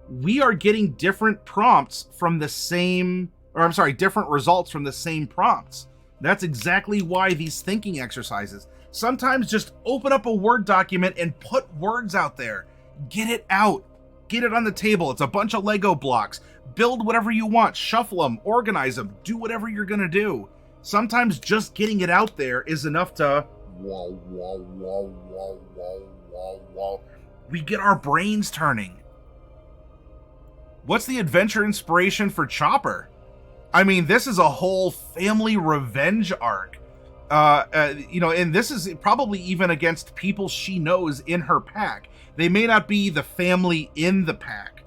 we are getting different prompts from the same, different results from the same prompts. That's exactly why these thinking exercises. Sometimes just open up a Word document and put words out there. Get it out. Get it on the table. It's a bunch of Lego blocks. Build whatever you want. Shuffle them. Organize them. Do whatever you're going to do. Sometimes just getting it out there is enough to... We get our brains turning. What's the adventure inspiration for Chopper? I mean, this is a whole family revenge arc. And this is probably even against people she knows in her pack. They may not be the family in the pack.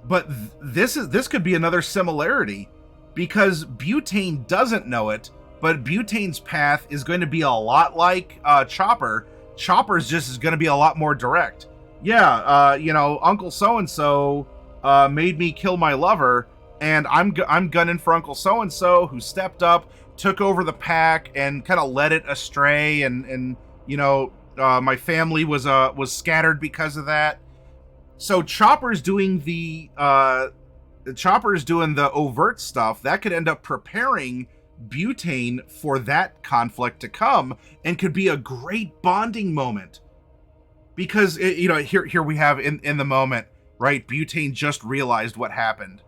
But this could be another similarity, because Butane doesn't know it, but Butane's path is going to be a lot like Chopper. Chopper's just is going to be a lot more direct. Yeah, Uncle so-and-so made me kill my lover, and I'm gunning for Uncle so-and-so, who stepped up, took over the pack, and kind of led it astray, and my family was scattered because of that. So Chopper's doing the overt stuff that could end up preparing Butane for that conflict to come, and could be a great bonding moment. Because here we have in the moment, right? Butane just realized what happened.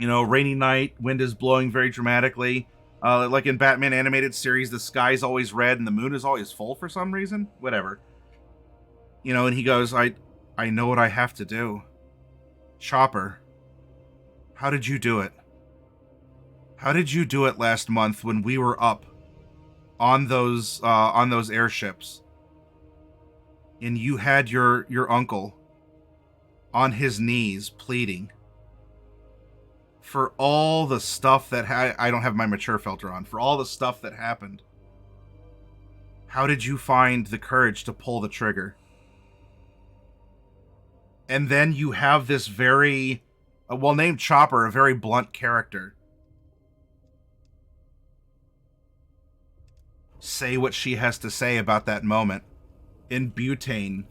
Rainy night, wind is blowing very dramatically. Like in Batman animated series, the sky's always red and the moon is always full for some reason. Whatever. And he goes, I know what I have to do. Chopper, how did you do it? How did you do it last month when we were up on those airships, and you had your uncle on his knees pleading for all the stuff that I don't have my mature filter on, for all the stuff that happened? How did you find the courage to pull the trigger? And then you have this very named Chopper, a very blunt character, say what she has to say about that moment. In Butane,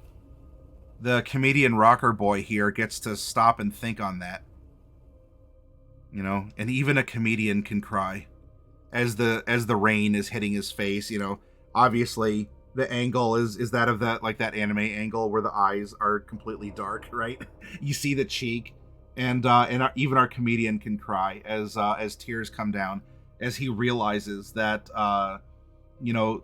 the comedian rocker boy here gets to stop and think on that. You know, and even a comedian can cry as the rain is hitting his face. You know, obviously the angle is that of that anime angle where the eyes are completely dark, right? You see the cheek, and even our comedian can cry as tears come down as he realizes that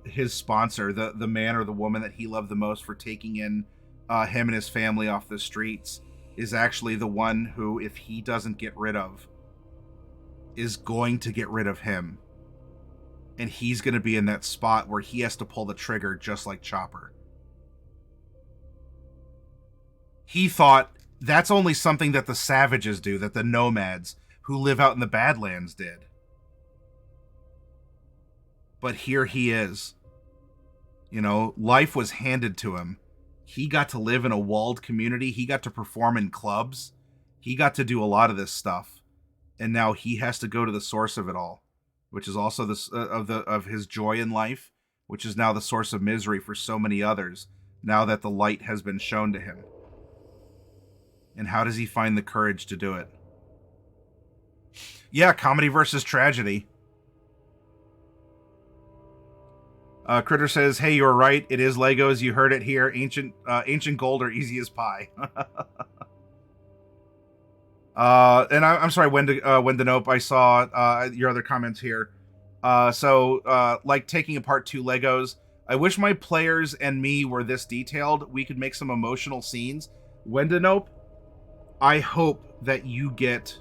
his sponsor, the man or the woman that he loved the most for taking in him and his family off the streets, is actually the one who, if he doesn't get rid of, is going to get rid of him. And he's going to be in that spot where he has to pull the trigger just like Chopper. He thought that's only something that the savages do, that the nomads who live out in the Badlands did. But here he is. You know, life was handed to him. He got to live in a walled community. He got to perform in clubs. He got to do a lot of this stuff. And now he has to go to the source of it all, which is also of his joy in life, which is now the source of misery for so many others, now that the light has been shown to him. And how does he find the courage to do it? Yeah, comedy versus tragedy. Critter says, "Hey, you're right. It is Legos. You heard it here. Ancient gold are easy as pie." And I'm sorry, Nope. I saw your other comments here. Like taking apart two Legos. I wish my players and me were this detailed. We could make some emotional scenes. Nope. I hope that you get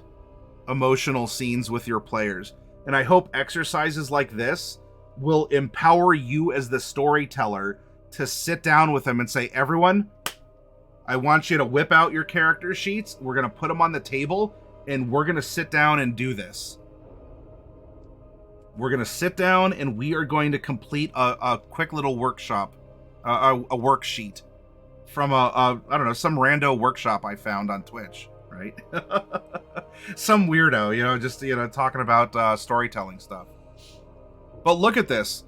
emotional scenes with your players, and I hope exercises like this will empower you as the storyteller to sit down with them and say, everyone, I want you to whip out your character sheets. We're going to put them on the table, and we're going to sit down and do this. We're going to sit down, and we are going to complete a quick little workshop, a worksheet from some rando workshop I found on Twitch, right? Some weirdo, just talking about storytelling stuff. But look at this.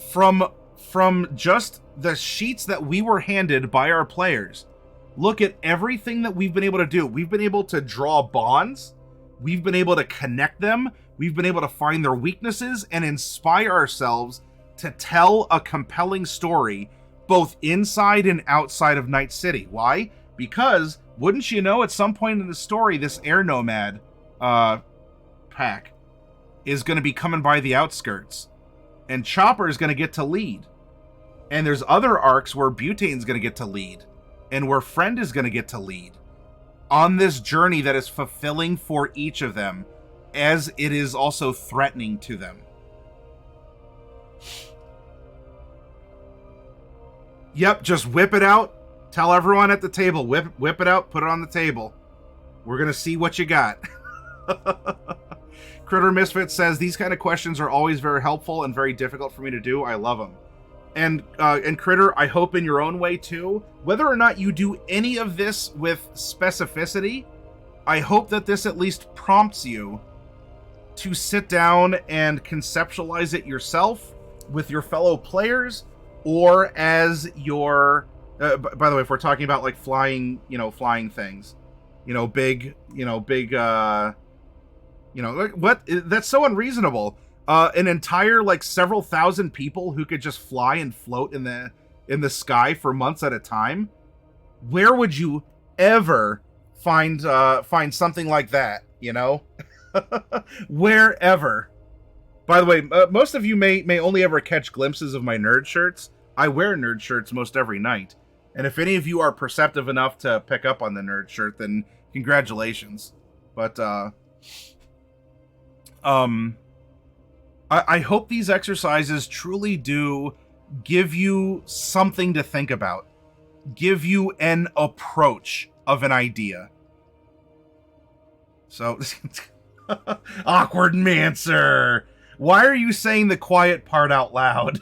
From just the sheets that we were handed by our players, look at everything that we've been able to do. We've been able to draw bonds. We've been able to connect them. We've been able to find their weaknesses and inspire ourselves to tell a compelling story both inside and outside of Night City. Why? Because, wouldn't you know, at some point in the story, this air nomad pack is going to be coming by the outskirts, and Chopper is going to get to lead. And there's other arcs where Butane's going to get to lead, and where Friend is going to get to lead on this journey that is fulfilling for each of them, as it is also threatening to them. Yep, just whip it out. Tell everyone at the table, whip it out, put it on the table. We're going to see what you got. Critter Misfit says, these kind of questions are always very helpful and very difficult for me to do. I love them. And Critter, I hope in your own way too, whether or not you do any of this with specificity, I hope that this at least prompts you to sit down and conceptualize it yourself with your fellow players, or as your by the way, if we're talking about like flying things, big what? That's so unreasonable. An entire several thousand people who could just fly and float in the sky for months at a time. Where would you ever find something like that? Wherever. By the way, most of you may only ever catch glimpses of my nerd shirts. I wear nerd shirts most every night, and if any of you are perceptive enough to pick up on the nerd shirt, then congratulations. But I hope these exercises truly do give you something to think about, give you an approach of an idea. So, awkward Mancer, why are you saying the quiet part out loud?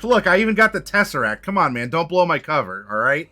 Look, I even got the Tesseract. Come on, man, don't blow my cover, all right?